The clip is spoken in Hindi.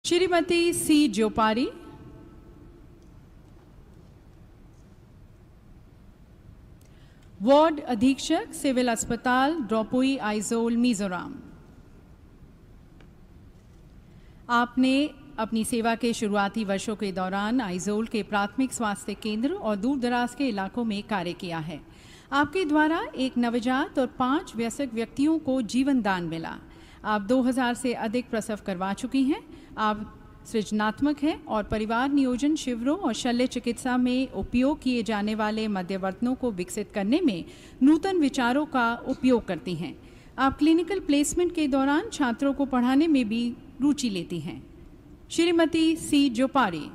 श्रीमती सी जोपारी, वार्ड अधीक्षक, सिविल अस्पताल, द्रौपुई, आइजोल, मिजोरम। आपने अपनी सेवा के शुरुआती वर्षों के दौरान आइजोल के प्राथमिक स्वास्थ्य केंद्र और दूर दराज के इलाकों में कार्य किया है। आपके द्वारा एक नवजात और 5 वयस्क व्यक्तियों को जीवन दान मिला। आप 2000 से अधिक प्रसव करवा चुकी हैं। आप सृजनात्मक हैं और परिवार नियोजन शिविरों और शल्य चिकित्सा में उपयोग किए जाने वाले मध्यवर्तनों को विकसित करने में नूतन विचारों का उपयोग करती हैं। आप क्लिनिकल प्लेसमेंट के दौरान छात्रों को पढ़ाने में भी रुचि लेती हैं। श्रीमती सी जोपारी।